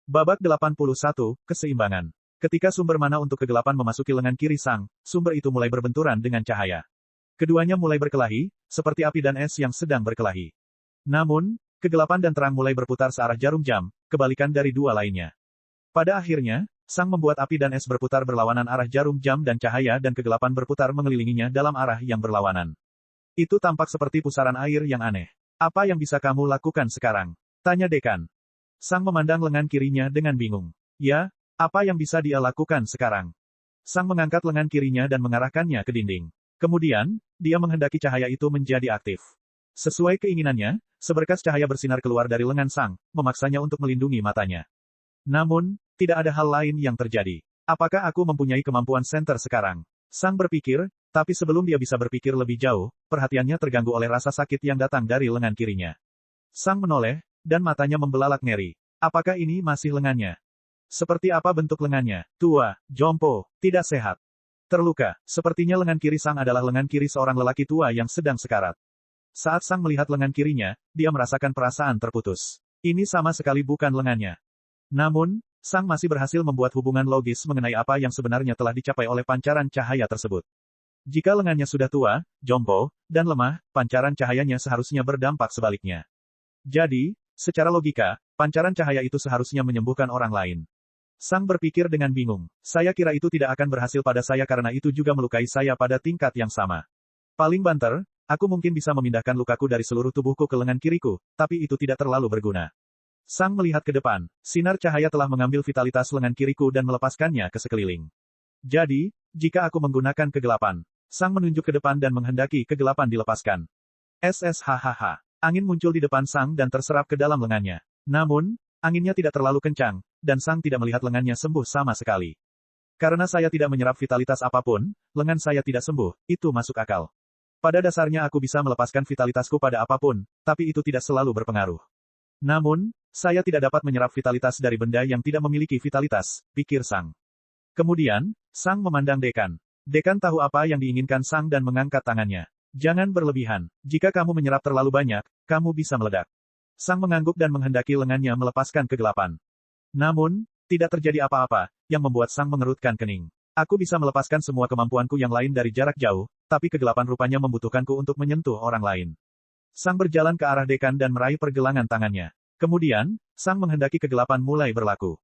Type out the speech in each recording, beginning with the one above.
Babak 81, keseimbangan. Ketika sumber mana untuk kegelapan memasuki lengan kiri Sang, sumber itu mulai berbenturan dengan cahaya. Keduanya mulai berkelahi, seperti api dan es yang sedang berkelahi. Namun, kegelapan dan terang mulai berputar searah jarum jam, kebalikan dari dua lainnya. Pada akhirnya, Sang membuat api dan es berputar berlawanan arah jarum jam dan cahaya dan kegelapan berputar mengelilinginya dalam arah yang berlawanan. Itu tampak seperti pusaran air yang aneh. Apa yang bisa kamu lakukan sekarang? Tanya dekan. Sang memandang lengan kirinya dengan bingung. Ya, apa yang bisa dia lakukan sekarang? Sang mengangkat lengan kirinya dan mengarahkannya ke dinding. Kemudian, dia menghendaki cahaya itu menjadi aktif. Sesuai keinginannya, seberkas cahaya bersinar keluar dari lengan Sang, memaksanya untuk melindungi matanya. Namun, tidak ada hal lain yang terjadi. Apakah aku mempunyai kemampuan senter sekarang? Sang berpikir, tapi sebelum dia bisa berpikir lebih jauh, perhatiannya terganggu oleh rasa sakit yang datang dari lengan kirinya. Sang menoleh, dan matanya membelalak ngeri. Apakah ini masih lengannya? Seperti apa bentuk lengannya? Tua, jompo, tidak sehat. Terluka, sepertinya lengan kiri Sang adalah lengan kiri seorang lelaki tua yang sedang sekarat. Saat Sang melihat lengan kirinya, dia merasakan perasaan terputus. Ini sama sekali bukan lengannya. Namun, Sang masih berhasil membuat hubungan logis mengenai apa yang sebenarnya telah dicapai oleh pancaran cahaya tersebut. Jika lengannya sudah tua, jompo, dan lemah, pancaran cahayanya seharusnya berdampak sebaliknya. Jadi, secara logika, pancaran cahaya itu seharusnya menyembuhkan orang lain. Sang berpikir dengan bingung. Saya kira itu tidak akan berhasil pada saya karena itu juga melukai saya pada tingkat yang sama. Paling banter, aku mungkin bisa memindahkan lukaku dari seluruh tubuhku ke lengan kiriku, tapi itu tidak terlalu berguna. Sang melihat ke depan. Sinar cahaya telah mengambil vitalitas lengan kiriku dan melepaskannya ke sekeliling. Jadi, jika aku menggunakan kegelapan, Sang menunjuk ke depan dan menghendaki kegelapan dilepaskan. SSHHH. Angin muncul di depan Sang dan terserap ke dalam lengannya. Namun, anginnya tidak terlalu kencang, dan Sang tidak melihat lengannya sembuh sama sekali. Karena saya tidak menyerap vitalitas apapun, lengan saya tidak sembuh, itu masuk akal. Pada dasarnya aku bisa melepaskan vitalitasku pada apapun, tapi itu tidak selalu berpengaruh. Namun, saya tidak dapat menyerap vitalitas dari benda yang tidak memiliki vitalitas, pikir Sang. Kemudian, Sang memandang dekan. Dekan tahu apa yang diinginkan Sang dan mengangkat tangannya. Jangan berlebihan. Jika kamu menyerap terlalu banyak, kamu bisa meledak. Sang mengangguk dan menghendaki lengannya melepaskan kegelapan. Namun, tidak terjadi apa-apa, yang membuat Sang mengerutkan kening. Aku bisa melepaskan semua kemampuanku yang lain dari jarak jauh, tapi kegelapan rupanya membutuhkanku untuk menyentuh orang lain. Sang berjalan ke arah dekan dan meraih pergelangan tangannya. Kemudian, Sang menghendaki kegelapan mulai berlaku.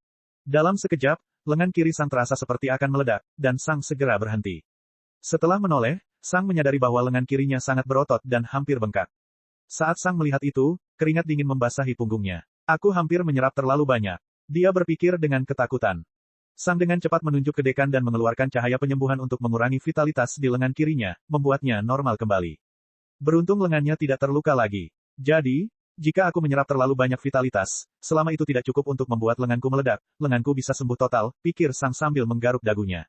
Dalam sekejap, lengan kiri Sang terasa seperti akan meledak, dan Sang segera berhenti. Setelah menoleh, Sang menyadari bahwa lengan kirinya sangat berotot dan hampir bengkak. Saat Sang melihat itu, keringat dingin membasahi punggungnya. Aku hampir menyerap terlalu banyak. Dia berpikir dengan ketakutan. Sang dengan cepat menunjuk ke dekan dan mengeluarkan cahaya penyembuhan untuk mengurangi vitalitas di lengan kirinya, membuatnya normal kembali. Beruntung lengannya tidak terluka lagi. Jadi, jika aku menyerap terlalu banyak vitalitas, selama itu tidak cukup untuk membuat lenganku meledak, lenganku bisa sembuh total, pikir Sang sambil menggaruk dagunya.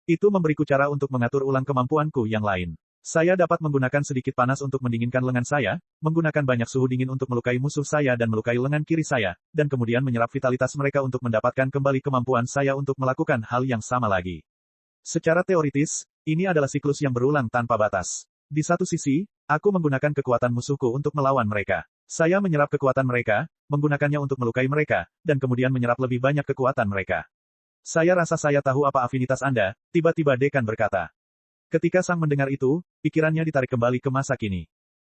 Itu memberiku cara untuk mengatur ulang kemampuanku yang lain. Saya dapat menggunakan sedikit panas untuk mendinginkan lengan saya, menggunakan banyak suhu dingin untuk melukai musuh saya dan melukai lengan kiri saya, dan kemudian menyerap vitalitas mereka untuk mendapatkan kembali kemampuan saya untuk melakukan hal yang sama lagi. Secara teoritis, ini adalah siklus yang berulang tanpa batas. Di satu sisi, aku menggunakan kekuatan musuhku untuk melawan mereka. Saya menyerap kekuatan mereka, menggunakannya untuk melukai mereka, dan kemudian menyerap lebih banyak kekuatan mereka. Saya rasa saya tahu apa afinitas Anda, tiba-tiba dekan berkata. Ketika Sang mendengar itu, pikirannya ditarik kembali ke masa kini.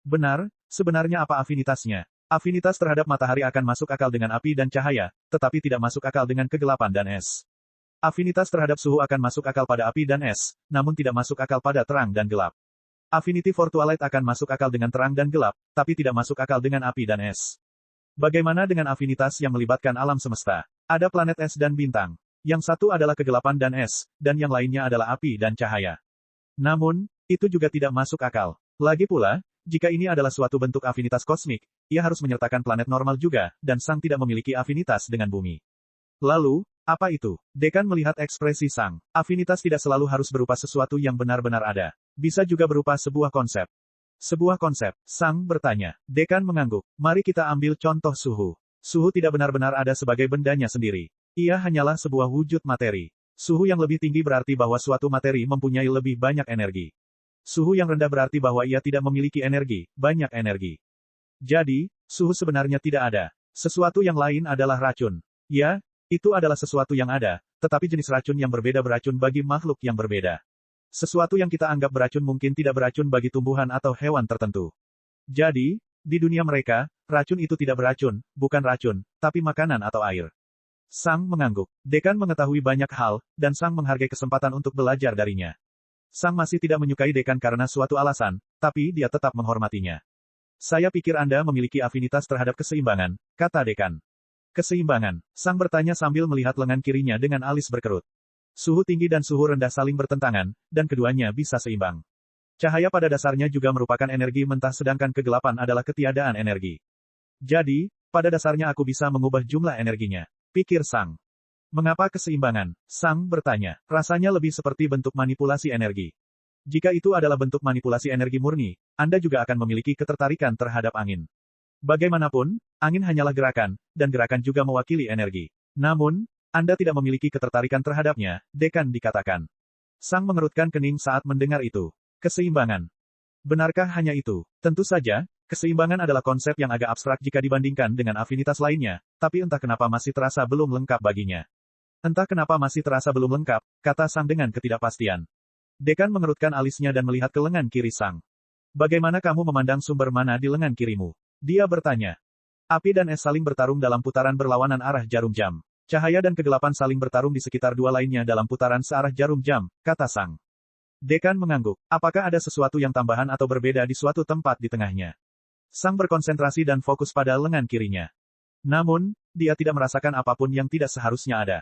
Benar, sebenarnya apa afinitasnya? Afinitas terhadap matahari akan masuk akal dengan api dan cahaya, tetapi tidak masuk akal dengan kegelapan dan es. Afinitas terhadap suhu akan masuk akal pada api dan es, namun tidak masuk akal pada terang dan gelap. Affinity for Twilight akan masuk akal dengan terang dan gelap, tapi tidak masuk akal dengan api dan es. Bagaimana dengan afinitas yang melibatkan alam semesta? Ada planet es dan bintang. Yang satu adalah kegelapan dan es, dan yang lainnya adalah api dan cahaya. Namun, itu juga tidak masuk akal. Lagi pula, jika ini adalah suatu bentuk afinitas kosmik, ia harus menyertakan planet normal juga, dan Sang tidak memiliki afinitas dengan bumi. Lalu, apa itu? Dekan melihat ekspresi Sang. Afinitas tidak selalu harus berupa sesuatu yang benar-benar ada. Bisa juga berupa sebuah konsep. Sebuah konsep, Sang bertanya. Dekan mengangguk. Mari kita ambil contoh suhu. Suhu tidak benar-benar ada sebagai bendanya sendiri. Ia hanyalah sebuah wujud materi. Suhu yang lebih tinggi berarti bahwa suatu materi mempunyai lebih banyak energi. Suhu yang rendah berarti bahwa ia tidak memiliki energi, banyak energi. Jadi, suhu sebenarnya tidak ada. Sesuatu yang lain adalah racun. Ya, Itu adalah sesuatu yang ada, tetapi jenis racun yang berbeda beracun bagi makhluk yang berbeda. Sesuatu yang kita anggap beracun mungkin tidak beracun bagi tumbuhan atau hewan tertentu. Jadi, di dunia mereka, racun itu tidak beracun, bukan racun, tapi makanan atau air. Sang mengangguk. Dekan mengetahui banyak hal, dan Sang menghargai kesempatan untuk belajar darinya. Sang masih tidak menyukai Dekan karena suatu alasan, tapi dia tetap menghormatinya. Saya pikir Anda memiliki afinitas terhadap keseimbangan, kata Dekan. Keseimbangan, Sang bertanya sambil melihat lengan kirinya dengan alis berkerut. Suhu tinggi dan suhu rendah saling bertentangan, dan keduanya bisa seimbang. Cahaya pada dasarnya juga merupakan energi mentah sedangkan kegelapan adalah ketiadaan energi. Jadi, pada dasarnya aku bisa mengubah jumlah energinya, pikir Sang. Mengapa keseimbangan? Sang bertanya. Rasanya lebih seperti bentuk manipulasi energi. Jika itu adalah bentuk manipulasi energi murni, Anda juga akan memiliki ketertarikan terhadap angin. Bagaimanapun, angin hanyalah gerakan, dan gerakan juga mewakili energi. Namun, Anda tidak memiliki ketertarikan terhadapnya, Dekan dikatakan. Sang mengerutkan kening saat mendengar itu. Keseimbangan. Benarkah hanya itu? Tentu saja, keseimbangan adalah konsep yang agak abstrak jika dibandingkan dengan afinitas lainnya, tapi entah kenapa masih terasa belum lengkap baginya. Entah kenapa masih terasa belum lengkap, kata Sang dengan ketidakpastian. Dekan mengerutkan alisnya dan melihat ke lengan kiri Sang. Bagaimana kamu memandang sumber mana di lengan kirimu? Dia bertanya. Api dan es saling bertarung dalam putaran berlawanan arah jarum jam. Cahaya dan kegelapan saling bertarung di sekitar dua lainnya dalam putaran searah jarum jam, kata Sang. Dekan mengangguk. Apakah ada sesuatu yang tambahan atau berbeda di suatu tempat di tengahnya? Sang berkonsentrasi dan fokus pada lengan kirinya. Namun, dia tidak merasakan apapun yang tidak seharusnya ada.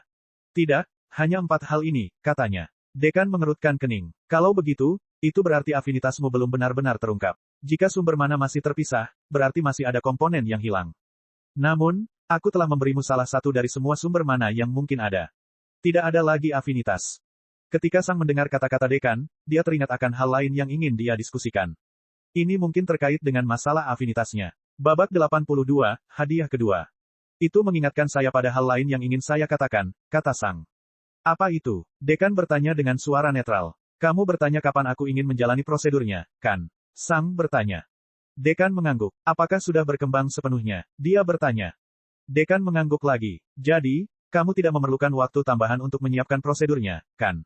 Tidak, hanya 4 hal ini, katanya. Dekan mengerutkan kening. Kalau begitu, itu berarti afinitasmu belum benar-benar terungkap. Jika sumber mana masih terpisah, berarti masih ada komponen yang hilang. Namun, aku telah memberimu salah satu dari semua sumber mana yang mungkin ada. Tidak ada lagi afinitas. Ketika Sang mendengar kata-kata Dekan, dia teringat akan hal lain yang ingin dia diskusikan. Ini mungkin terkait dengan masalah afinitasnya. Babak 82, hadiah kedua. Itu mengingatkan saya pada hal lain yang ingin saya katakan, kata Sang. Apa itu? Dekan bertanya dengan suara netral. Kamu bertanya kapan aku ingin menjalani prosedurnya, kan? Sang bertanya. Dekan mengangguk. Apakah sudah berkembang sepenuhnya? Dia bertanya. Dekan mengangguk lagi. Jadi, kamu tidak memerlukan waktu tambahan untuk menyiapkan prosedurnya, kan?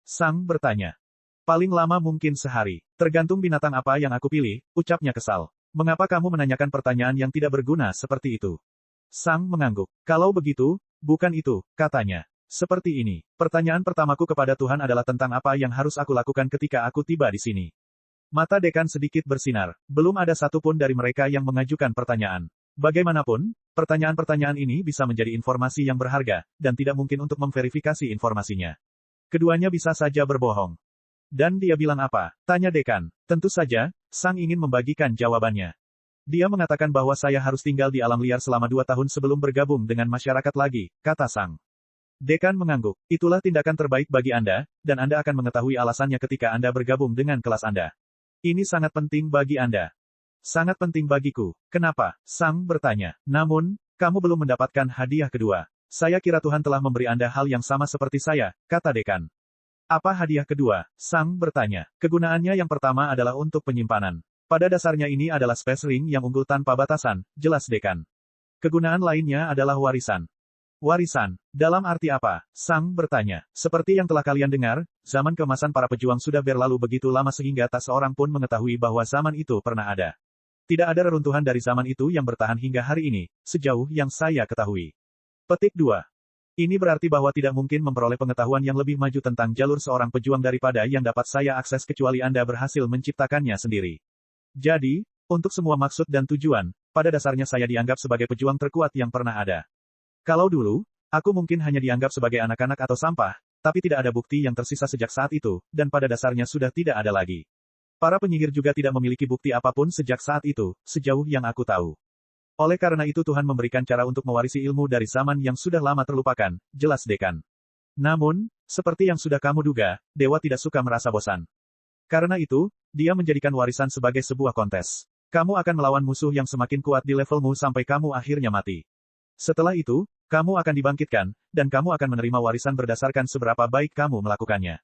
Sang bertanya. Paling lama mungkin sehari. Tergantung binatang apa yang aku pilih, ucapnya kesal. Mengapa kamu menanyakan pertanyaan yang tidak berguna seperti itu? Sang mengangguk. Kalau begitu, bukan itu, katanya. Seperti ini. Pertanyaan pertamaku kepada Tuhan adalah tentang apa yang harus aku lakukan ketika aku tiba di sini. Mata Dekan sedikit bersinar. Belum ada satupun dari mereka yang mengajukan pertanyaan. Bagaimanapun, pertanyaan-pertanyaan ini bisa menjadi informasi yang berharga, dan tidak mungkin untuk memverifikasi informasinya. Keduanya bisa saja berbohong. Dan dia bilang apa? Tanya Dekan. Tentu saja, Sang ingin membagikan jawabannya. Dia mengatakan bahwa saya harus tinggal di alam liar selama 2 tahun sebelum bergabung dengan masyarakat lagi, kata Sang. Dekan mengangguk. Itulah tindakan terbaik bagi Anda, dan Anda akan mengetahui alasannya ketika Anda bergabung dengan kelas Anda. Ini sangat penting bagi Anda. Sangat penting bagiku. Kenapa? Sang bertanya. Namun, kamu belum mendapatkan hadiah kedua. Saya kira Tuhan telah memberi Anda hal yang sama seperti saya, kata Dekan. Apa hadiah kedua? Sang bertanya. Kegunaannya yang pertama adalah untuk penyimpanan. Pada dasarnya ini adalah space ring yang unggul tanpa batasan, jelas Dekan. Kegunaan lainnya adalah warisan. Warisan. Dalam arti apa? Sang bertanya. Seperti yang telah kalian dengar, zaman keemasan para pejuang sudah berlalu begitu lama sehingga tak seorang pun mengetahui bahwa zaman itu pernah ada. Tidak ada reruntuhan dari zaman itu yang bertahan hingga hari ini, sejauh yang saya ketahui. Petik 2. Ini berarti bahwa tidak mungkin memperoleh pengetahuan yang lebih maju tentang jalur seorang pejuang daripada yang dapat saya akses kecuali Anda berhasil menciptakannya sendiri. Jadi, untuk semua maksud dan tujuan, pada dasarnya saya dianggap sebagai pejuang terkuat yang pernah ada. Kalau dulu, aku mungkin hanya dianggap sebagai anak-anak atau sampah, tapi tidak ada bukti yang tersisa sejak saat itu, dan pada dasarnya sudah tidak ada lagi. Para penyihir juga tidak memiliki bukti apapun sejak saat itu, sejauh yang aku tahu. Oleh karena itu Tuhan memberikan cara untuk mewarisi ilmu dari zaman yang sudah lama terlupakan, jelas Dekan. Namun, seperti yang sudah kamu duga, Dewa tidak suka merasa bosan. Karena itu, dia menjadikan warisan sebagai sebuah kontes. Kamu akan melawan musuh yang semakin kuat di levelmu sampai kamu akhirnya mati. Setelah itu, kamu akan dibangkitkan, dan kamu akan menerima warisan berdasarkan seberapa baik kamu melakukannya.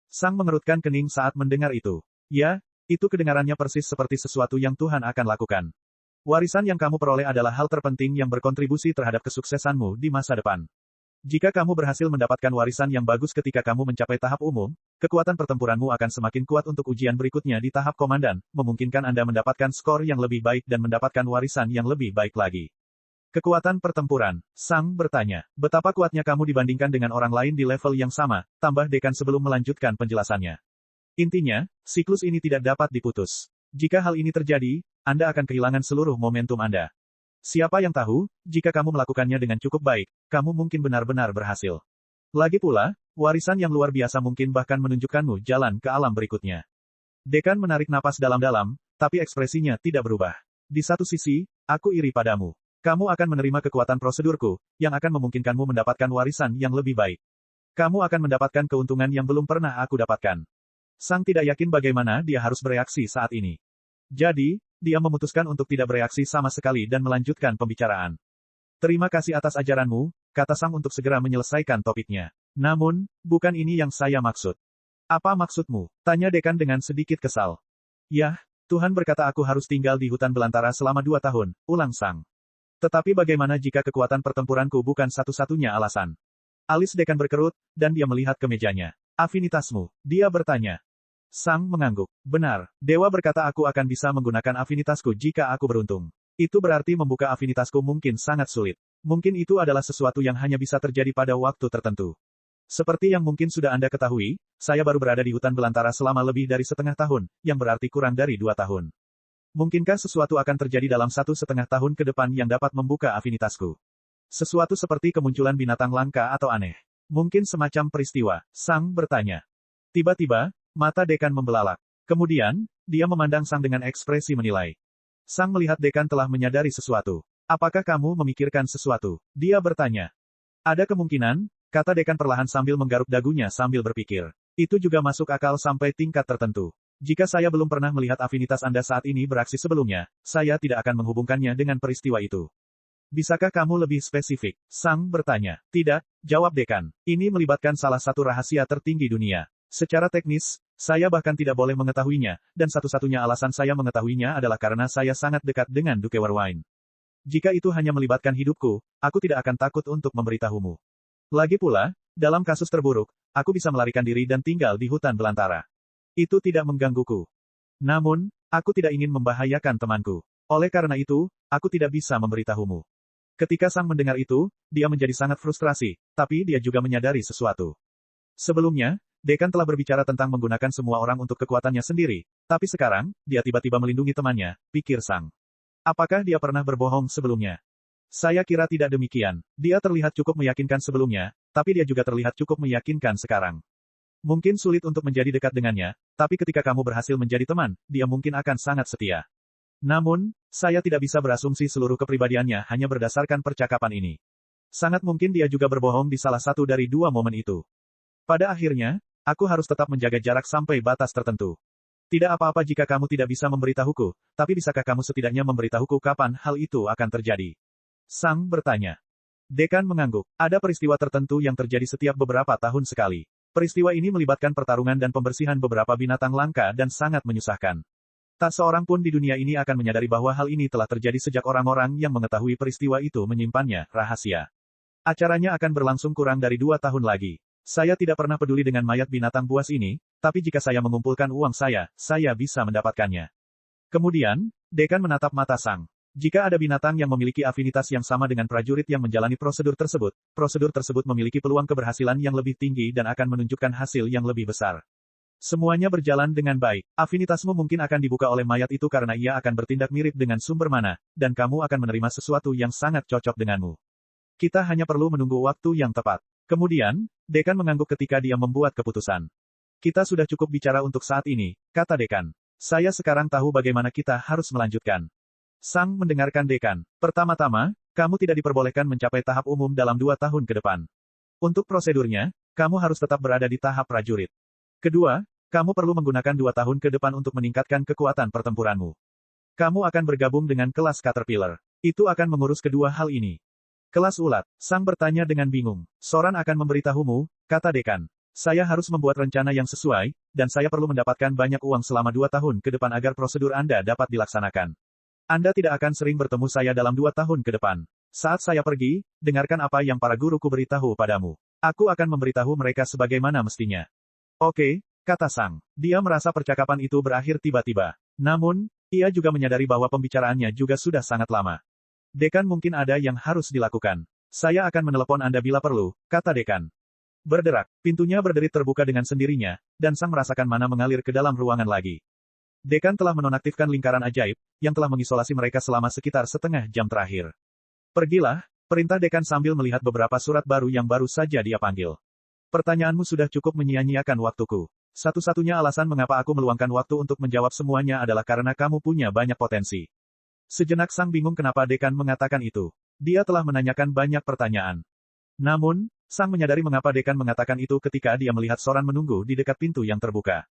Sang mengerutkan kening saat mendengar itu. Ya, itu kedengarannya persis seperti sesuatu yang Tuhan akan lakukan. Warisan yang kamu peroleh adalah hal terpenting yang berkontribusi terhadap kesuksesanmu di masa depan. Jika kamu berhasil mendapatkan warisan yang bagus ketika kamu mencapai tahap umum, kekuatan pertempuranmu akan semakin kuat untuk ujian berikutnya di tahap komandan, memungkinkan Anda mendapatkan skor yang lebih baik dan mendapatkan warisan yang lebih baik lagi. Kekuatan pertempuran. Sang bertanya, betapa kuatnya kamu dibandingkan dengan orang lain di level yang sama, tambah dekan sebelum melanjutkan penjelasannya. Intinya, siklus ini tidak dapat diputus. Jika hal ini terjadi, Anda akan kehilangan seluruh momentum Anda. Siapa yang tahu, jika kamu melakukannya dengan cukup baik, kamu mungkin benar-benar berhasil. Lagi pula, warisan yang luar biasa mungkin bahkan menunjukkanmu jalan ke alam berikutnya. Dekan menarik napas dalam-dalam, tapi ekspresinya tidak berubah. Di satu sisi, aku iri padamu. Kamu akan menerima kekuatan prosedurku, yang akan memungkinkanmu mendapatkan warisan yang lebih baik. Kamu akan mendapatkan keuntungan yang belum pernah aku dapatkan. Sang tidak yakin bagaimana dia harus bereaksi saat ini. Jadi, dia memutuskan untuk tidak bereaksi sama sekali dan melanjutkan pembicaraan. Terima kasih atas ajaranmu, kata Sang untuk segera menyelesaikan topiknya. Namun, bukan ini yang saya maksud. Apa maksudmu? Tanya dekan dengan sedikit kesal. Yah, Tuhan berkata aku harus tinggal di hutan belantara selama 2 tahun, ulang Sang. Tetapi bagaimana jika kekuatan pertempuranku bukan satu-satunya alasan? Alis dekan berkerut, dan dia melihat ke mejanya. Afinitasmu, dia bertanya. Sang mengangguk. Benar, Dewa berkata aku akan bisa menggunakan afinitasku jika aku beruntung. Itu berarti membuka afinitasku mungkin sangat sulit. Mungkin itu adalah sesuatu yang hanya bisa terjadi pada waktu tertentu. Seperti yang mungkin sudah Anda ketahui, saya baru berada di hutan belantara selama lebih dari setengah tahun, yang berarti kurang dari 2 tahun. Mungkinkah sesuatu akan terjadi dalam 1,5 tahun ke depan yang dapat membuka afinitasku? Sesuatu seperti kemunculan binatang langka atau aneh. Mungkin semacam peristiwa, Sang bertanya. Tiba-tiba, mata dekan membelalak. Kemudian, dia memandang Sang dengan ekspresi menilai. Sang melihat dekan telah menyadari sesuatu. Apakah kamu memikirkan sesuatu? Dia bertanya. Ada kemungkinan, kata dekan perlahan sambil menggaruk dagunya sambil berpikir. Itu juga masuk akal sampai tingkat tertentu. Jika saya belum pernah melihat afinitas Anda saat ini beraksi sebelumnya, saya tidak akan menghubungkannya dengan peristiwa itu. Bisakah kamu lebih spesifik? Sang bertanya. Tidak, jawab dekan. Ini melibatkan salah satu rahasia tertinggi dunia. Secara teknis, saya bahkan tidak boleh mengetahuinya, dan satu-satunya alasan saya mengetahuinya adalah karena saya sangat dekat dengan Duke Warwine. Jika itu hanya melibatkan hidupku, aku tidak akan takut untuk memberitahumu. Lagi pula, dalam kasus terburuk, aku bisa melarikan diri dan tinggal di hutan belantara. Itu tidak menggangguku. Namun, aku tidak ingin membahayakan temanku. Oleh karena itu, aku tidak bisa memberitahumu. Ketika Sang mendengar itu, dia menjadi sangat frustrasi, tapi dia juga menyadari sesuatu. Sebelumnya, dekan telah berbicara tentang menggunakan semua orang untuk kekuatannya sendiri, tapi sekarang, dia tiba-tiba melindungi temannya, pikir Sang. Apakah dia pernah berbohong sebelumnya? Saya kira tidak demikian. Dia terlihat cukup meyakinkan sebelumnya, tapi dia juga terlihat cukup meyakinkan sekarang. Mungkin sulit untuk menjadi dekat dengannya, tapi ketika kamu berhasil menjadi teman, dia mungkin akan sangat setia. Namun, saya tidak bisa berasumsi seluruh kepribadiannya hanya berdasarkan percakapan ini. Sangat mungkin dia juga berbohong di salah satu dari 2 momen itu. Pada akhirnya, aku harus tetap menjaga jarak sampai batas tertentu. Tidak apa-apa jika kamu tidak bisa memberitahuku, tapi bisakah kamu setidaknya memberitahuku kapan hal itu akan terjadi? Sang bertanya. Dekan mengangguk. Ada peristiwa tertentu yang terjadi setiap beberapa tahun sekali. Peristiwa ini melibatkan pertarungan dan pembersihan beberapa binatang langka dan sangat menyusahkan. Tak seorang pun di dunia ini akan menyadari bahwa hal ini telah terjadi sejak orang-orang yang mengetahui peristiwa itu menyimpannya rahasia. Acaranya akan berlangsung kurang dari 2 tahun lagi. Saya tidak pernah peduli dengan mayat binatang buas ini, tapi jika saya mengumpulkan uang saya bisa mendapatkannya. Kemudian, dekan menatap mata Sang. Jika ada binatang yang memiliki afinitas yang sama dengan prajurit yang menjalani prosedur tersebut memiliki peluang keberhasilan yang lebih tinggi dan akan menunjukkan hasil yang lebih besar. Semuanya berjalan dengan baik. Afinitasmu mungkin akan dibuka oleh mayat itu karena ia akan bertindak mirip dengan sumber mana, dan kamu akan menerima sesuatu yang sangat cocok denganmu. Kita hanya perlu menunggu waktu yang tepat. Kemudian, dekan mengangguk ketika dia membuat keputusan. Kita sudah cukup bicara untuk saat ini, kata dekan. Saya sekarang tahu bagaimana kita harus melanjutkan. Sang mendengarkan dekan. Pertama-tama, kamu tidak diperbolehkan mencapai tahap umum dalam 2 tahun ke depan. Untuk prosedurnya, kamu harus tetap berada di tahap prajurit. Kedua, kamu perlu menggunakan 2 tahun ke depan untuk meningkatkan kekuatan pertempuranmu. Kamu akan bergabung dengan kelas Caterpillar. Itu akan mengurus kedua hal ini. Kelas ulat, Sang bertanya dengan bingung. Soran akan memberitahumu, kata dekan. Saya harus membuat rencana yang sesuai, dan saya perlu mendapatkan banyak uang selama 2 tahun ke depan agar prosedur Anda dapat dilaksanakan. Anda tidak akan sering bertemu saya dalam 2 tahun ke depan. Saat saya pergi, dengarkan apa yang para guruku beritahu padamu. Aku akan memberitahu mereka sebagaimana mestinya. Oke, kata Sang. Dia merasa percakapan itu berakhir tiba-tiba. Namun, ia juga menyadari bahwa pembicaraannya juga sudah sangat lama. Dekan mungkin ada yang harus dilakukan. Saya akan menelepon Anda bila perlu, kata dekan. Berderak, pintunya berderit terbuka dengan sendirinya, dan Sang merasakan mana mengalir ke dalam ruangan lagi. Dekan telah menonaktifkan lingkaran ajaib, yang telah mengisolasi mereka selama sekitar setengah jam terakhir. Pergilah, perintah dekan sambil melihat beberapa surat baru yang baru saja dia panggil. Pertanyaanmu sudah cukup menyia-nyiakan waktuku. Satu-satunya alasan mengapa aku meluangkan waktu untuk menjawab semuanya adalah karena kamu punya banyak potensi. Sejenak Sang bingung kenapa dekan mengatakan itu. Dia telah menanyakan banyak pertanyaan. Namun, Sang menyadari mengapa dekan mengatakan itu ketika dia melihat Soran menunggu di dekat pintu yang terbuka.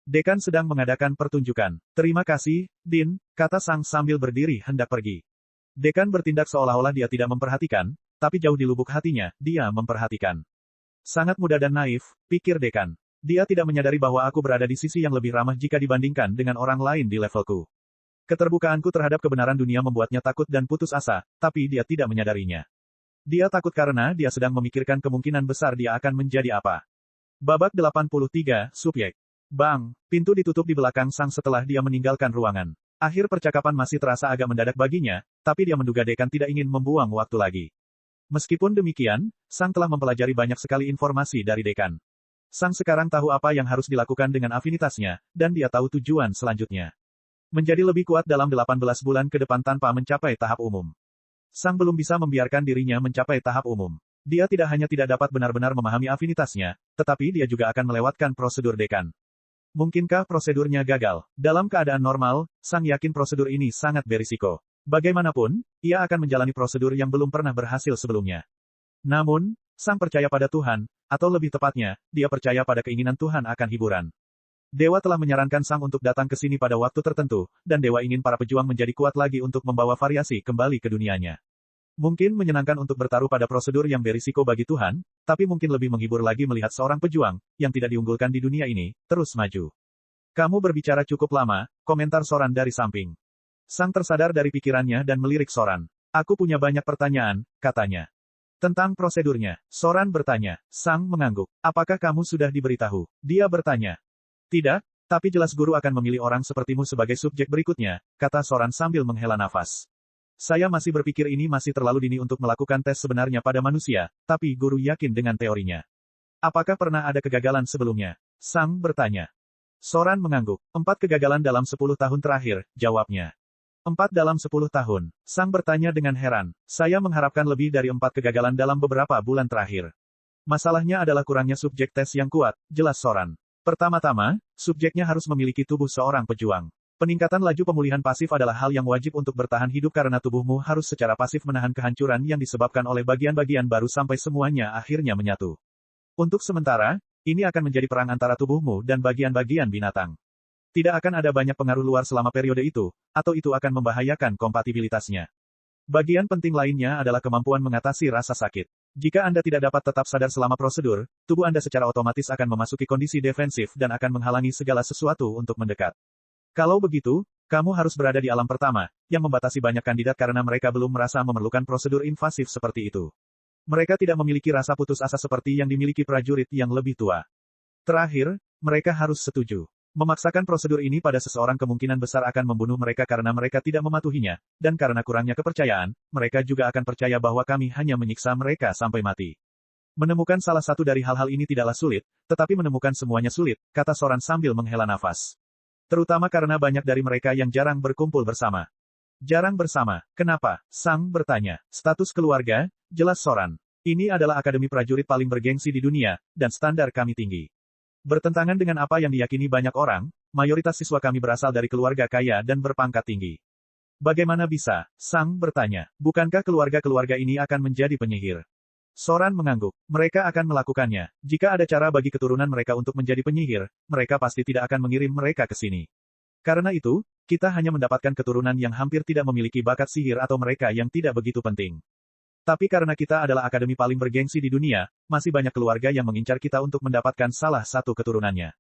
Dekan sedang mengadakan pertunjukan. Terima kasih, Din, kata Sang sambil berdiri hendak pergi. Dekan bertindak seolah-olah dia tidak memperhatikan, tapi jauh di lubuk hatinya, dia memperhatikan. Sangat muda dan naif, pikir dekan. Dia tidak menyadari bahwa aku berada di sisi yang lebih ramah jika dibandingkan dengan orang lain di levelku. Keterbukaanku terhadap kebenaran dunia membuatnya takut dan putus asa, tapi dia tidak menyadarinya. Dia takut karena dia sedang memikirkan kemungkinan besar dia akan menjadi apa. Babak 83, Subjek. Bang, pintu ditutup di belakang Sang setelah dia meninggalkan ruangan. Akhir percakapan masih terasa agak mendadak baginya, tapi dia menduga dekan tidak ingin membuang waktu lagi. Meskipun demikian, Sang telah mempelajari banyak sekali informasi dari dekan. Sang sekarang tahu apa yang harus dilakukan dengan afinitasnya, dan dia tahu tujuan selanjutnya. Menjadi lebih kuat dalam 18 bulan ke depan tanpa mencapai tahap umum. Sang belum bisa membiarkan dirinya mencapai tahap umum. Dia tidak hanya tidak dapat benar-benar memahami afinitasnya, tetapi dia juga akan melewatkan prosedur dekan. Mungkinkah prosedurnya gagal? Dalam keadaan normal, Sang yakin prosedur ini sangat berisiko. Bagaimanapun, ia akan menjalani prosedur yang belum pernah berhasil sebelumnya. Namun, Sang percaya pada Tuhan, atau lebih tepatnya, dia percaya pada keinginan Tuhan akan hiburan. Dewa telah menyarankan Sang untuk datang ke sini pada waktu tertentu, dan Dewa ingin para pejuang menjadi kuat lagi untuk membawa variasi kembali ke dunianya. Mungkin menyenangkan untuk bertaruh pada prosedur yang berisiko bagi Tuhan, tapi mungkin lebih menghibur lagi melihat seorang pejuang, yang tidak diunggulkan di dunia ini, terus maju. Kamu berbicara cukup lama, komentar Soran dari samping. Sang tersadar dari pikirannya dan melirik Soran. Aku punya banyak pertanyaan, katanya. Tentang prosedurnya, Soran bertanya. Sang mengangguk. Apakah kamu sudah diberitahu? Dia bertanya. Tidak, tapi jelas guru akan memilih orang sepertimu sebagai subjek berikutnya, kata Soran sambil menghela nafas. Saya masih berpikir ini masih terlalu dini untuk melakukan tes sebenarnya pada manusia, tapi guru yakin dengan teorinya. Apakah pernah ada kegagalan sebelumnya? Sang bertanya. Soran mengangguk. 4 kegagalan dalam 10 tahun terakhir, jawabnya. 4 dalam 10 tahun. Sang bertanya dengan heran. Saya mengharapkan lebih dari 4 kegagalan dalam beberapa bulan terakhir. Masalahnya adalah kurangnya subjek tes yang kuat, jelas Soran. Pertama-tama, subjeknya harus memiliki tubuh seorang pejuang. Peningkatan laju pemulihan pasif adalah hal yang wajib untuk bertahan hidup karena tubuhmu harus secara pasif menahan kehancuran yang disebabkan oleh bagian-bagian baru sampai semuanya akhirnya menyatu. Untuk sementara, ini akan menjadi perang antara tubuhmu dan bagian-bagian binatang. Tidak akan ada banyak pengaruh luar selama periode itu, atau itu akan membahayakan kompatibilitasnya. Bagian penting lainnya adalah kemampuan mengatasi rasa sakit. Jika Anda tidak dapat tetap sadar selama prosedur, tubuh Anda secara otomatis akan memasuki kondisi defensif dan akan menghalangi segala sesuatu untuk mendekat. Kalau begitu, kamu harus berada di alam pertama, yang membatasi banyak kandidat karena mereka belum merasa memerlukan prosedur invasif seperti itu. Mereka tidak memiliki rasa putus asa seperti yang dimiliki prajurit yang lebih tua. Terakhir, mereka harus setuju. Memaksakan prosedur ini pada seseorang kemungkinan besar akan membunuh mereka karena mereka tidak mematuhinya, dan karena kurangnya kepercayaan, mereka juga akan percaya bahwa kami hanya menyiksa mereka sampai mati. Menemukan salah satu dari hal-hal ini tidaklah sulit, tetapi menemukan semuanya sulit, kata Soran sambil menghela nafas. Terutama karena banyak dari mereka yang jarang berkumpul bersama. Jarang bersama, kenapa? Sang bertanya. Status keluarga, jelas Soran. Ini adalah akademi prajurit paling bergengsi di dunia, dan standar kami tinggi. Bertentangan dengan apa yang diyakini banyak orang, mayoritas siswa kami berasal dari keluarga kaya dan berpangkat tinggi. Bagaimana bisa? Sang bertanya. Bukankah keluarga-keluarga ini akan menjadi penyihir? Soran mengangguk. Mereka akan melakukannya. Jika ada cara bagi keturunan mereka untuk menjadi penyihir, mereka pasti tidak akan mengirim mereka ke sini. Karena itu, kita hanya mendapatkan keturunan yang hampir tidak memiliki bakat sihir atau mereka yang tidak begitu penting. Tapi karena kita adalah akademi paling bergengsi di dunia, masih banyak keluarga yang mengincar kita untuk mendapatkan salah satu keturunannya.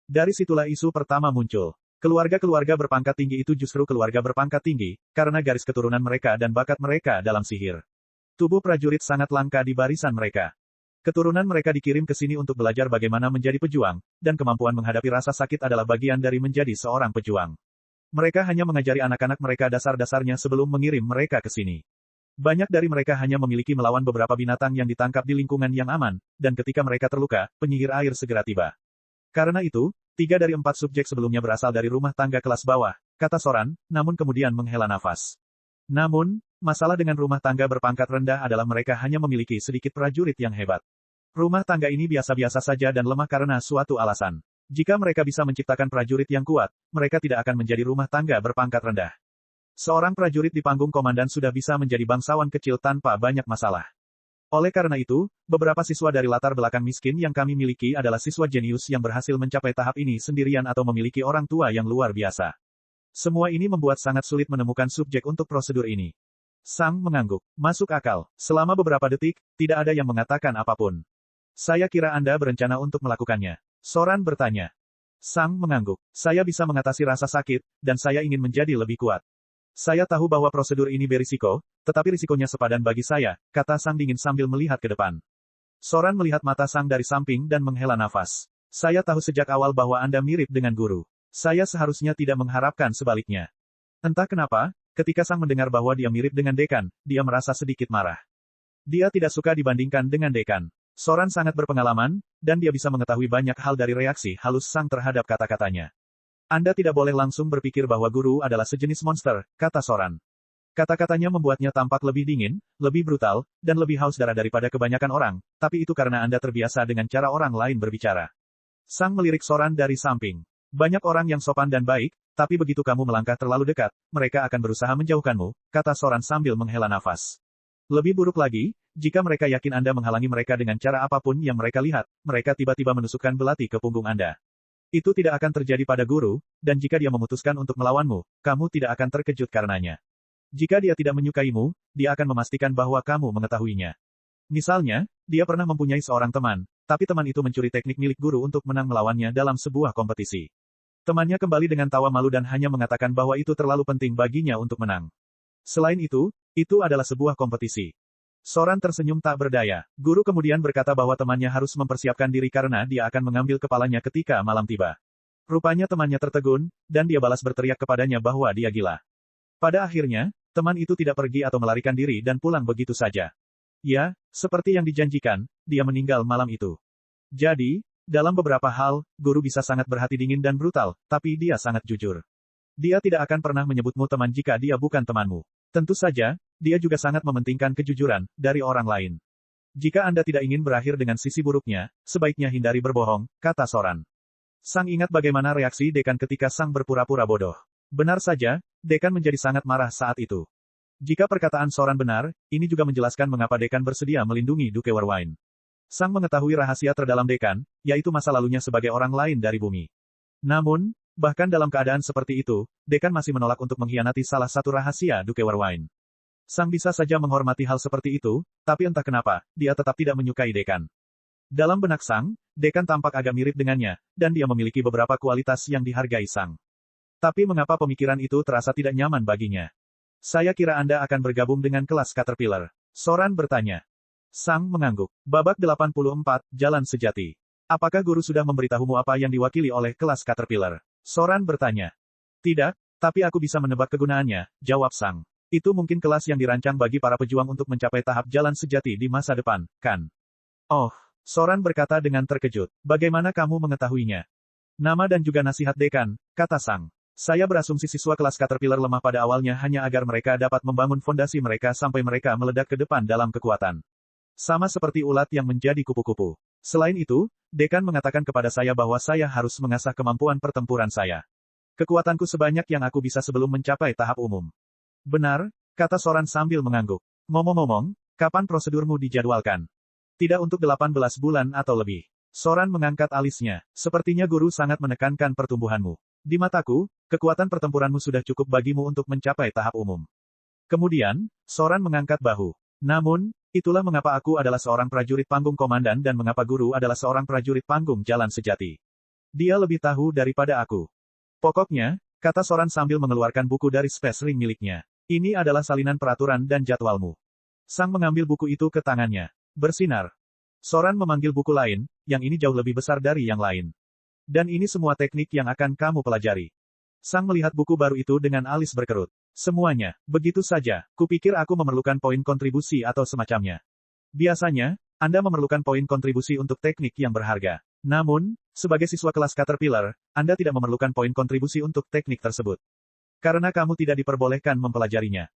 Dari situlah isu pertama muncul. Keluarga-keluarga berpangkat tinggi itu justru keluarga berpangkat tinggi, karena garis keturunan mereka dan bakat mereka dalam sihir. Tubuh prajurit sangat langka di barisan mereka. Keturunan mereka dikirim ke sini untuk belajar bagaimana menjadi pejuang, dan kemampuan menghadapi rasa sakit adalah bagian dari menjadi seorang pejuang. Mereka hanya mengajari anak-anak mereka dasar-dasarnya sebelum mengirim mereka ke sini. Banyak dari mereka hanya memiliki melawan beberapa binatang yang ditangkap di lingkungan yang aman, dan ketika mereka terluka, penyihir air segera tiba. Karena itu, 3 dari 4 subjek sebelumnya berasal dari rumah tangga kelas bawah, kata Soran, namun kemudian menghela nafas. Namun, masalah dengan rumah tangga berpangkat rendah adalah mereka hanya memiliki sedikit prajurit yang hebat. Rumah tangga ini biasa-biasa saja dan lemah karena suatu alasan. Jika mereka bisa menciptakan prajurit yang kuat, mereka tidak akan menjadi rumah tangga berpangkat rendah. Seorang prajurit di panggung komandan sudah bisa menjadi bangsawan kecil tanpa banyak masalah. Oleh karena itu, beberapa siswa dari latar belakang miskin yang kami miliki adalah siswa jenius yang berhasil mencapai tahap ini sendirian atau memiliki orang tua yang luar biasa. Semua ini membuat sangat sulit menemukan subjek untuk prosedur ini. Sang mengangguk. Masuk akal. Selama beberapa detik, tidak ada yang mengatakan apapun. Saya kira Anda berencana untuk melakukannya. Soran bertanya. Sang mengangguk. Saya bisa mengatasi rasa sakit, dan saya ingin menjadi lebih kuat. Saya tahu bahwa prosedur ini berisiko, tetapi risikonya sepadan bagi saya, kata Sang dingin sambil melihat ke depan. Soran melihat mata Sang dari samping dan menghela nafas. Saya tahu sejak awal bahwa Anda mirip dengan guru. Saya seharusnya tidak mengharapkan sebaliknya. Entah kenapa, ketika Sang mendengar bahwa dia mirip dengan dekan, dia merasa sedikit marah. Dia tidak suka dibandingkan dengan dekan. Soran sangat berpengalaman, dan dia bisa mengetahui banyak hal dari reaksi halus Sang terhadap kata-katanya. Anda tidak boleh langsung berpikir bahwa guru adalah sejenis monster, kata Soran. Kata-katanya membuatnya tampak lebih dingin, lebih brutal, dan lebih haus darah daripada kebanyakan orang, tapi itu karena Anda terbiasa dengan cara orang lain berbicara. Sang melirik Soran dari samping. Banyak orang yang sopan dan baik, tapi begitu kamu melangkah terlalu dekat, mereka akan berusaha menjauhkanmu, kata Soran sambil menghela nafas. Lebih buruk lagi, jika mereka yakin Anda menghalangi mereka dengan cara apapun yang mereka lihat, mereka tiba-tiba menusukkan belati ke punggung Anda. Itu tidak akan terjadi pada guru, dan jika dia memutuskan untuk melawanmu, kamu tidak akan terkejut karenanya. Jika dia tidak menyukaimu, dia akan memastikan bahwa kamu mengetahuinya. Misalnya, dia pernah mempunyai seorang teman, tapi teman itu mencuri teknik milik guru untuk menang melawannya dalam sebuah kompetisi. Temannya kembali dengan tawa malu dan hanya mengatakan bahwa itu terlalu penting baginya untuk menang. Selain itu adalah sebuah kompetisi. Soran tersenyum tak berdaya. Guru kemudian berkata bahwa temannya harus mempersiapkan diri karena dia akan mengambil kepalanya ketika malam tiba. Rupanya temannya tertegun, dan dia balas berteriak kepadanya bahwa dia gila. Pada akhirnya, teman itu tidak pergi atau melarikan diri dan pulang begitu saja. Ya, seperti yang dijanjikan, dia meninggal malam itu. Jadi, dalam beberapa hal, guru bisa sangat berhati dingin dan brutal, tapi dia sangat jujur. Dia tidak akan pernah menyebutmu teman jika dia bukan temanmu. Tentu saja, dia juga sangat mementingkan kejujuran dari orang lain. Jika Anda tidak ingin berakhir dengan sisi buruknya, sebaiknya hindari berbohong, kata Soran. Sang ingat bagaimana reaksi dekan ketika Sang berpura-pura bodoh. Benar saja, dekan menjadi sangat marah saat itu. Jika perkataan Soran benar, ini juga menjelaskan mengapa dekan bersedia melindungi Duke Warwine. Sang mengetahui rahasia terdalam dekan, yaitu masa lalunya sebagai orang lain dari bumi. Namun, bahkan dalam keadaan seperti itu, dekan masih menolak untuk mengkhianati salah satu rahasia Duke Warwine. Sang bisa saja menghormati hal seperti itu, tapi entah kenapa, dia tetap tidak menyukai dekan. Dalam benak Sang, dekan tampak agak mirip dengannya, dan dia memiliki beberapa kualitas yang dihargai Sang. Tapi mengapa pemikiran itu terasa tidak nyaman baginya? Saya kira Anda akan bergabung dengan kelas Caterpillar. Soran bertanya. Sang mengangguk. Babak 84, Jalan Sejati. Apakah guru sudah memberitahumu apa yang diwakili oleh kelas Caterpillar? Soran bertanya. Tidak, tapi aku bisa menebak kegunaannya, jawab Sang. Itu mungkin kelas yang dirancang bagi para pejuang untuk mencapai tahap jalan sejati di masa depan, kan? Oh, Soran berkata dengan terkejut. Bagaimana kamu mengetahuinya? Nama dan juga nasihat dekan, kata Sang. Saya berasumsi siswa kelas Caterpillar lemah pada awalnya hanya agar mereka dapat membangun fondasi mereka sampai mereka meledak ke depan dalam kekuatan. Sama seperti ulat yang menjadi kupu-kupu. Selain itu, dekan mengatakan kepada saya bahwa saya harus mengasah kemampuan pertempuran saya. Kekuatanku sebanyak yang aku bisa sebelum mencapai tahap umum. Benar, kata Soran sambil mengangguk. Ngomong-ngomong, kapan prosedurmu dijadwalkan? Tidak untuk 18 bulan atau lebih. Soran mengangkat alisnya. Sepertinya guru sangat menekankan pertumbuhanmu. Di mataku, kekuatan pertempuranmu sudah cukup bagimu untuk mencapai tahap umum. Kemudian, Soran mengangkat bahu. Namun, itulah mengapa aku adalah seorang prajurit panggung komandan dan mengapa guru adalah seorang prajurit panggung jalan sejati. Dia lebih tahu daripada aku. Pokoknya, kata Soran sambil mengeluarkan buku dari Space Ring miliknya. Ini adalah salinan peraturan dan jadwalmu. Sang mengambil buku itu ke tangannya. Bersinar. Soran memanggil buku lain, yang ini jauh lebih besar dari yang lain. Dan ini semua teknik yang akan kamu pelajari. Sang melihat buku baru itu dengan alis berkerut. Semuanya, begitu saja, kupikir aku memerlukan poin kontribusi atau semacamnya. Biasanya, Anda memerlukan poin kontribusi untuk teknik yang berharga. Namun, sebagai siswa kelas Caterpillar, Anda tidak memerlukan poin kontribusi untuk teknik tersebut. Karena kamu tidak diperbolehkan mempelajarinya.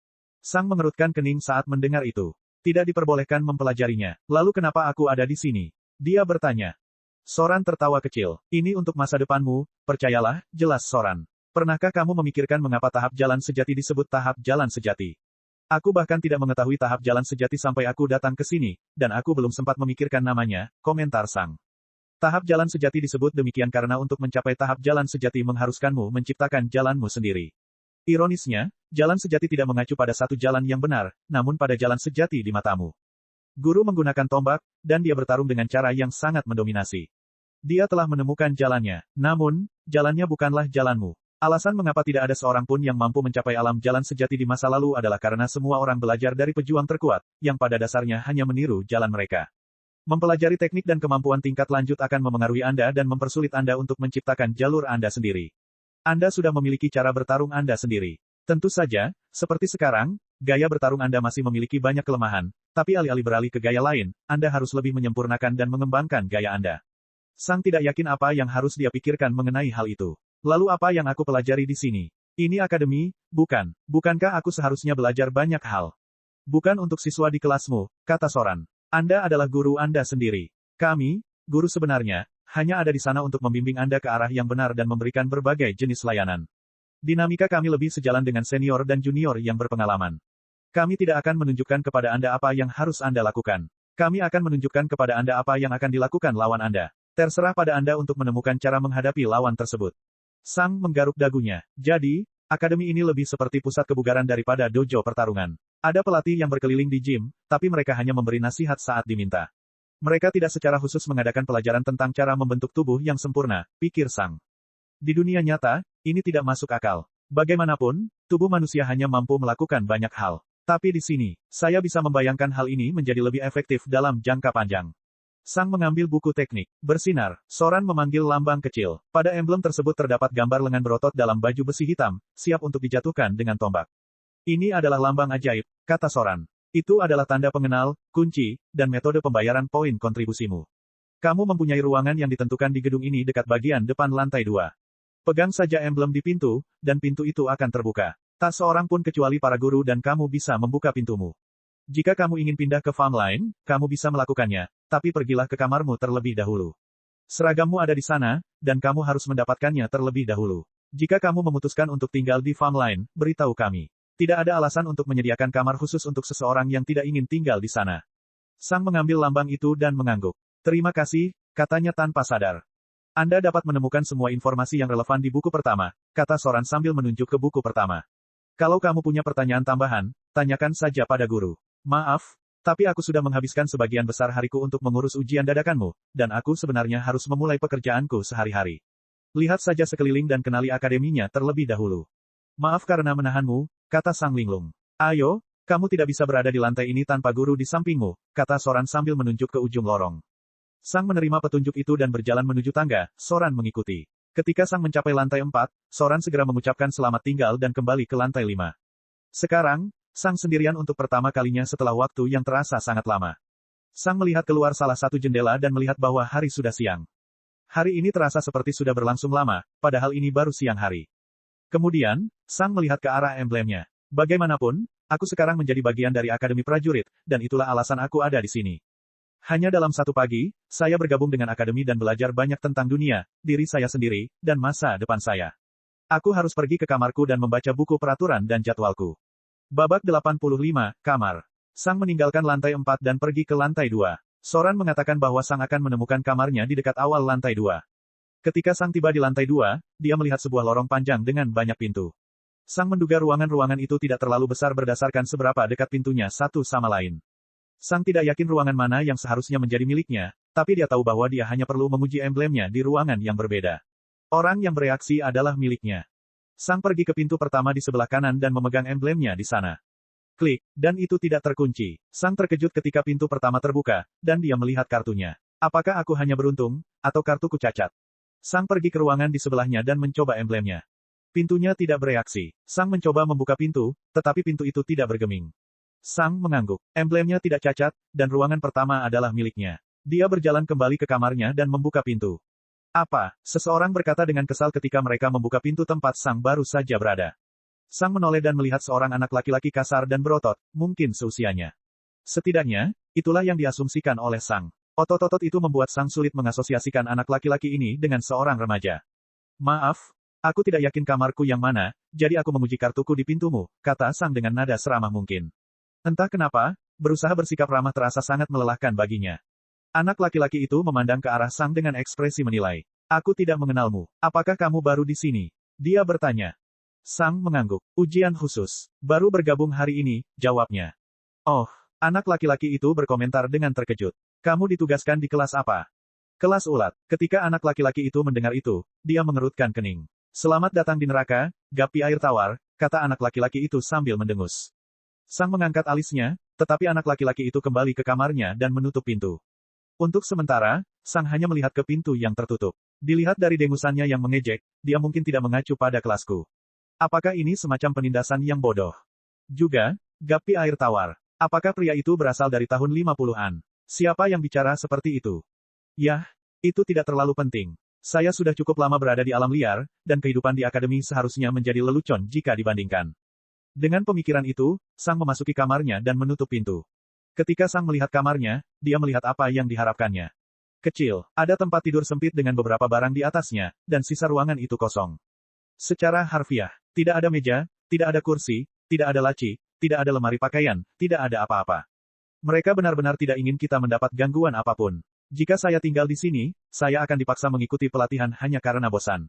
Sang mengerutkan kening saat mendengar itu. Tidak diperbolehkan mempelajarinya. Lalu kenapa aku ada di sini? Dia bertanya. Soran tertawa kecil. Ini untuk masa depanmu, percayalah, jelas Soran. Pernahkah kamu memikirkan mengapa tahap jalan sejati disebut tahap jalan sejati? Aku bahkan tidak mengetahui tahap jalan sejati sampai aku datang ke sini, dan aku belum sempat memikirkan namanya, komentar Sang. Tahap jalan sejati disebut demikian karena untuk mencapai tahap jalan sejati mengharuskanmu menciptakan jalanmu sendiri. Ironisnya, jalan sejati tidak mengacu pada satu jalan yang benar, namun pada jalan sejati di matamu. Guru menggunakan tombak, dan dia bertarung dengan cara yang sangat mendominasi. Dia telah menemukan jalannya, namun, jalannya bukanlah jalanmu. Alasan mengapa tidak ada seorang pun yang mampu mencapai alam jalan sejati di masa lalu adalah karena semua orang belajar dari pejuang terkuat, yang pada dasarnya hanya meniru jalan mereka. Mempelajari teknik dan kemampuan tingkat lanjut akan memengaruhi Anda dan mempersulit Anda untuk menciptakan jalur Anda sendiri. Anda sudah memiliki cara bertarung Anda sendiri. Tentu saja, seperti sekarang, gaya bertarung Anda masih memiliki banyak kelemahan, tapi alih-alih beralih ke gaya lain, Anda harus lebih menyempurnakan dan mengembangkan gaya Anda. Sang tidak yakin apa yang harus dia pikirkan mengenai hal itu. Lalu apa yang aku pelajari di sini? Ini akademi, bukan? Bukankah aku seharusnya belajar banyak hal? Bukan untuk siswa di kelasmu, kata Soran. Anda adalah guru Anda sendiri. Kami, guru sebenarnya, hanya ada di sana untuk membimbing Anda ke arah yang benar dan memberikan berbagai jenis layanan. Dinamika kami lebih sejalan dengan senior dan junior yang berpengalaman. Kami tidak akan menunjukkan kepada Anda apa yang harus Anda lakukan. Kami akan menunjukkan kepada Anda apa yang akan dilakukan lawan Anda. Terserah pada Anda untuk menemukan cara menghadapi lawan tersebut. Sang menggaruk dagunya. Jadi, akademi ini lebih seperti pusat kebugaran daripada dojo pertarungan. Ada pelatih yang berkeliling di gym, tapi mereka hanya memberi nasihat saat diminta. Mereka tidak secara khusus mengadakan pelajaran tentang cara membentuk tubuh yang sempurna, pikir Sang. Di dunia nyata, ini tidak masuk akal. Bagaimanapun, tubuh manusia hanya mampu melakukan banyak hal. Tapi di sini, saya bisa membayangkan hal ini menjadi lebih efektif dalam jangka panjang. Sang mengambil buku teknik. Bersinar, Soran memanggil lambang kecil. Pada emblem tersebut terdapat gambar lengan berotot dalam baju besi hitam, siap untuk dijatuhkan dengan tombak. Ini adalah lambang ajaib, kata Soran. Itu adalah tanda pengenal, kunci, dan metode pembayaran poin kontribusimu. Kamu mempunyai ruangan yang ditentukan di gedung ini dekat bagian depan lantai 2. Pegang saja emblem di pintu, dan pintu itu akan terbuka. Tak seorang pun kecuali para guru dan kamu bisa membuka pintumu. Jika kamu ingin pindah ke farm lain, kamu bisa melakukannya, tapi pergilah ke kamarmu terlebih dahulu. Seragammu ada di sana, dan kamu harus mendapatkannya terlebih dahulu. Jika kamu memutuskan untuk tinggal di farm lain, beritahu kami. Tidak ada alasan untuk menyediakan kamar khusus untuk seseorang yang tidak ingin tinggal di sana. Sang mengambil lambang itu dan mengangguk. Terima kasih, katanya tanpa sadar. Anda dapat menemukan semua informasi yang relevan di buku pertama, kata Soran sambil menunjuk ke buku pertama. Kalau kamu punya pertanyaan tambahan, tanyakan saja pada guru. Maaf, tapi aku sudah menghabiskan sebagian besar hariku untuk mengurus ujian dadakanmu, dan aku sebenarnya harus memulai pekerjaanku sehari-hari. Lihat saja sekeliling dan kenali akademinya terlebih dahulu. Maaf karena menahanmu, kata Sang Linglung. Ayo, kamu tidak bisa berada di lantai ini tanpa guru di sampingmu, kata Soran sambil menunjuk ke ujung lorong. Sang menerima petunjuk itu dan berjalan menuju tangga, Soran mengikuti. Ketika Sang mencapai lantai 4, Soran segera mengucapkan selamat tinggal dan kembali ke lantai 5. Sekarang, Sang sendirian untuk pertama kalinya setelah waktu yang terasa sangat lama. Sang melihat keluar salah satu jendela dan melihat bahwa hari sudah siang. Hari ini terasa seperti sudah berlangsung lama, padahal ini baru siang hari. Kemudian, Sang melihat ke arah emblemnya. Bagaimanapun, aku sekarang menjadi bagian dari Akademi Prajurit, dan itulah alasan aku ada di sini. Hanya dalam satu pagi, saya bergabung dengan Akademi dan belajar banyak tentang dunia, diri saya sendiri, dan masa depan saya. Aku harus pergi ke kamarku dan membaca buku peraturan dan jadwalku. Babak 85, kamar. Sang meninggalkan lantai 4 dan pergi ke lantai 2. Soran mengatakan bahwa Sang akan menemukan kamarnya di dekat awal lantai 2. Ketika Sang tiba di lantai 2, dia melihat sebuah lorong panjang dengan banyak pintu. Sang menduga ruangan-ruangan itu tidak terlalu besar berdasarkan seberapa dekat pintunya satu sama lain. Sang tidak yakin ruangan mana yang seharusnya menjadi miliknya, tapi dia tahu bahwa dia hanya perlu menguji emblemnya di ruangan yang berbeda. Orang yang bereaksi adalah miliknya. Sang pergi ke pintu pertama di sebelah kanan dan memegang emblemnya di sana. Klik, dan itu tidak terkunci. Sang terkejut ketika pintu pertama terbuka, dan dia melihat kartunya. Apakah aku hanya beruntung, atau kartuku cacat? Sang pergi ke ruangan di sebelahnya dan mencoba emblemnya. Pintunya tidak bereaksi. Sang mencoba membuka pintu, tetapi pintu itu tidak bergeming. Sang mengangguk. Emblemnya tidak cacat, dan ruangan pertama adalah miliknya. Dia berjalan kembali ke kamarnya dan membuka pintu. Apa? Seseorang berkata dengan kesal ketika mereka membuka pintu tempat Sang baru saja berada. Sang menoleh dan melihat seorang anak laki-laki kasar dan berotot, mungkin seusianya. Setidaknya, itulah yang diasumsikan oleh Sang. Otot-otot itu membuat Sang sulit mengasosiasikan anak laki-laki ini dengan seorang remaja. Maaf, aku tidak yakin kamarku yang mana, jadi aku menguji kartuku di pintumu, kata Sang dengan nada seramah mungkin. Entah kenapa, berusaha bersikap ramah terasa sangat melelahkan baginya. Anak laki-laki itu memandang ke arah Sang dengan ekspresi menilai. Aku tidak mengenalmu. Apakah kamu baru di sini? Dia bertanya. Sang mengangguk. Ujian khusus. Baru bergabung hari ini, jawabnya. Oh, anak laki-laki itu berkomentar dengan terkejut. Kamu ditugaskan di kelas apa? Kelas ulat. Ketika anak laki-laki itu mendengar itu, dia mengerutkan kening. Selamat datang di neraka, Gapi air tawar, kata anak laki-laki itu sambil mendengus. Sang mengangkat alisnya, tetapi anak laki-laki itu kembali ke kamarnya dan menutup pintu. Untuk sementara, Sang hanya melihat ke pintu yang tertutup. Dilihat dari dengusannya yang mengejek, dia mungkin tidak mengacu pada kelasku. Apakah ini semacam penindasan yang bodoh? Juga, Gapi air tawar. Apakah pria itu berasal dari tahun 50-an? Siapa yang bicara seperti itu? Yah, itu tidak terlalu penting. Saya sudah cukup lama berada di alam liar, dan kehidupan di akademi seharusnya menjadi lelucon jika dibandingkan. Dengan pemikiran itu, Sang memasuki kamarnya dan menutup pintu. Ketika Sang melihat kamarnya, dia melihat apa yang diharapkannya. Kecil, ada tempat tidur sempit dengan beberapa barang di atasnya, dan sisa ruangan itu kosong. Secara harfiah, tidak ada meja, tidak ada kursi, tidak ada laci, tidak ada lemari pakaian, tidak ada apa-apa. Mereka benar-benar tidak ingin kita mendapat gangguan apapun. Jika saya tinggal di sini, saya akan dipaksa mengikuti pelatihan hanya karena bosan.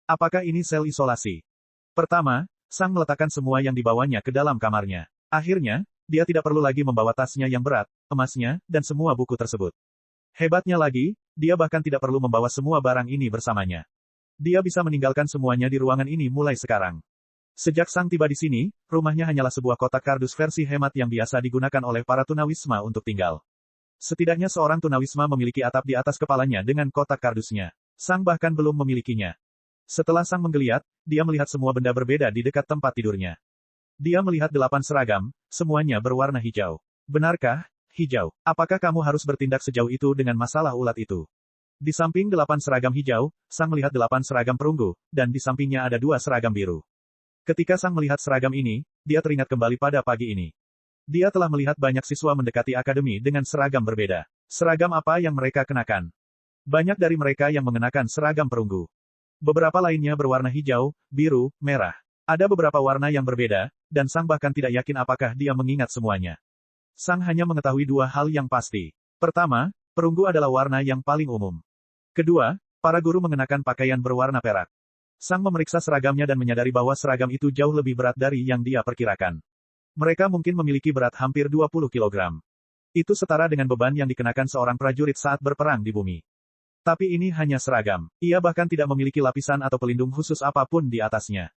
Apakah ini sel isolasi? Pertama, Sang meletakkan semua yang dibawanya ke dalam kamarnya. Akhirnya, dia tidak perlu lagi membawa tasnya yang berat, emasnya, dan semua buku tersebut. Hebatnya lagi, dia bahkan tidak perlu membawa semua barang ini bersamanya. Dia bisa meninggalkan semuanya di ruangan ini mulai sekarang. Sejak Sang tiba di sini, rumahnya hanyalah sebuah kotak kardus versi hemat yang biasa digunakan oleh para tunawisma untuk tinggal. Setidaknya seorang tunawisma memiliki atap di atas kepalanya dengan kotak kardusnya. Sang bahkan belum memilikinya. Setelah Sang menggeliat, dia melihat semua benda berbeda di dekat tempat tidurnya. Dia melihat 8 seragam, semuanya berwarna hijau. Benarkah, hijau? Apakah kamu harus bertindak sejauh itu dengan masalah ulat itu? Di samping 8 seragam hijau, Sang melihat 8 seragam perunggu, dan di sampingnya ada 2 seragam biru. Ketika Sang melihat seragam ini, dia teringat kembali pada pagi ini. Dia telah melihat banyak siswa mendekati akademi dengan seragam berbeda. Seragam apa yang mereka kenakan? Banyak dari mereka yang mengenakan seragam perunggu. Beberapa lainnya berwarna hijau, biru, merah. Ada beberapa warna yang berbeda, dan Sang bahkan tidak yakin apakah dia mengingat semuanya. Sang hanya mengetahui 2 hal yang pasti. Pertama, perunggu adalah warna yang paling umum. Kedua, para guru mengenakan pakaian berwarna perak. Sang memeriksa seragamnya dan menyadari bahwa seragam itu jauh lebih berat dari yang dia perkirakan. Mereka mungkin memiliki berat hampir 20 kg. Itu setara dengan beban yang dikenakan seorang prajurit saat berperang di bumi. Tapi ini hanya seragam. Ia bahkan tidak memiliki lapisan atau pelindung khusus apapun di atasnya.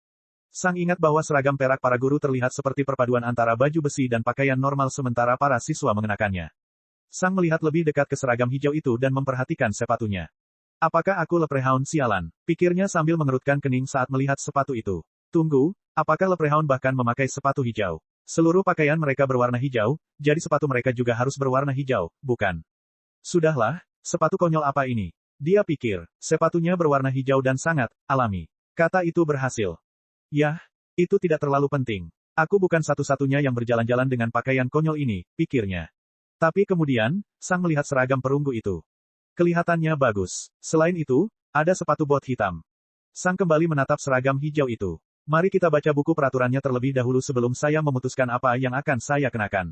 Sang ingat bahwa seragam perak para guru terlihat seperti perpaduan antara baju besi dan pakaian normal sementara para siswa mengenakannya. Sang melihat lebih dekat ke seragam hijau itu dan memperhatikan sepatunya. Apakah aku leprehaun sialan? Pikirnya sambil mengerutkan kening saat melihat sepatu itu. Tunggu, apakah leprehaun bahkan memakai sepatu hijau? Seluruh pakaian mereka berwarna hijau, jadi sepatu mereka juga harus berwarna hijau, bukan? Sudahlah, sepatu konyol apa ini? Dia pikir, sepatunya berwarna hijau dan sangat alami. Kata itu berhasil. Yah, itu tidak terlalu penting. Aku bukan satu-satunya yang berjalan-jalan dengan pakaian konyol ini, pikirnya. Tapi kemudian, Sang melihat seragam perunggu itu. Kelihatannya bagus. Selain itu, ada sepatu bot hitam. Sang kembali menatap seragam hijau itu. Mari kita baca buku peraturannya terlebih dahulu sebelum saya memutuskan apa yang akan saya kenakan.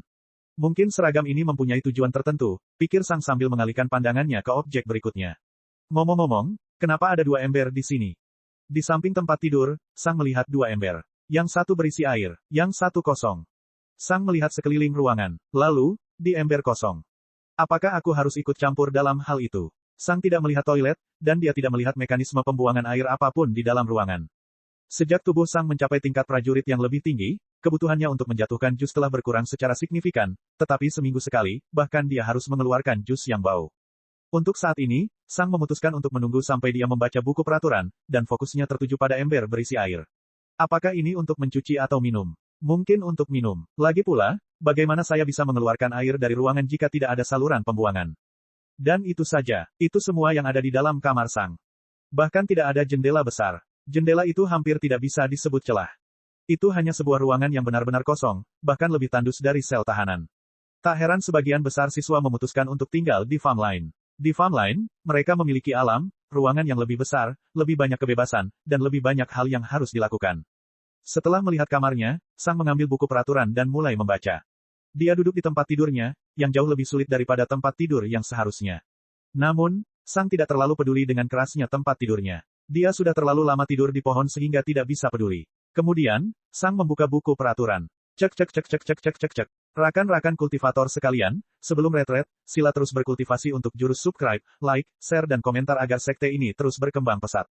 Mungkin seragam ini mempunyai tujuan tertentu, pikir Sang sambil mengalihkan pandangannya ke objek berikutnya. Ngomong-ngomong, kenapa ada 2 ember di sini? Di samping tempat tidur, Sang melihat 2 ember. Yang satu berisi air, yang satu kosong. Sang melihat sekeliling ruangan, lalu, di ember kosong. Apakah aku harus ikut campur dalam hal itu? Sang tidak melihat toilet, dan dia tidak melihat mekanisme pembuangan air apapun di dalam ruangan. Sejak tubuh Sang mencapai tingkat prajurit yang lebih tinggi, kebutuhannya untuk menjatuhkan jus telah berkurang secara signifikan, tetapi seminggu sekali, bahkan dia harus mengeluarkan jus yang bau. Untuk saat ini, Sang memutuskan untuk menunggu sampai dia membaca buku peraturan, dan fokusnya tertuju pada ember berisi air. Apakah ini untuk mencuci atau minum? Mungkin untuk minum. Lagi pula, bagaimana saya bisa mengeluarkan air dari ruangan jika tidak ada saluran pembuangan? Dan itu saja, itu semua yang ada di dalam kamar Sang. Bahkan tidak ada jendela besar. Jendela itu hampir tidak bisa disebut celah. Itu hanya sebuah ruangan yang benar-benar kosong, bahkan lebih tandus dari sel tahanan. Tak heran sebagian besar siswa memutuskan untuk tinggal di farm lain. Di farm lain, mereka memiliki alam, ruangan yang lebih besar, lebih banyak kebebasan, dan lebih banyak hal yang harus dilakukan. Setelah melihat kamarnya, Sang mengambil buku peraturan dan mulai membaca. Dia duduk di tempat tidurnya, yang jauh lebih sulit daripada tempat tidur yang seharusnya. Namun, Sang tidak terlalu peduli dengan kerasnya tempat tidurnya. Dia sudah terlalu lama tidur di pohon sehingga tidak bisa peduli. Kemudian, Sang membuka buku peraturan. Cek cek cek cek cek cek cek cek. Rakan-rakan kultivator sekalian, sebelum retret, sila terus berkultivasi untuk jurus subscribe, like, share dan komentar agar sekte ini terus berkembang pesat.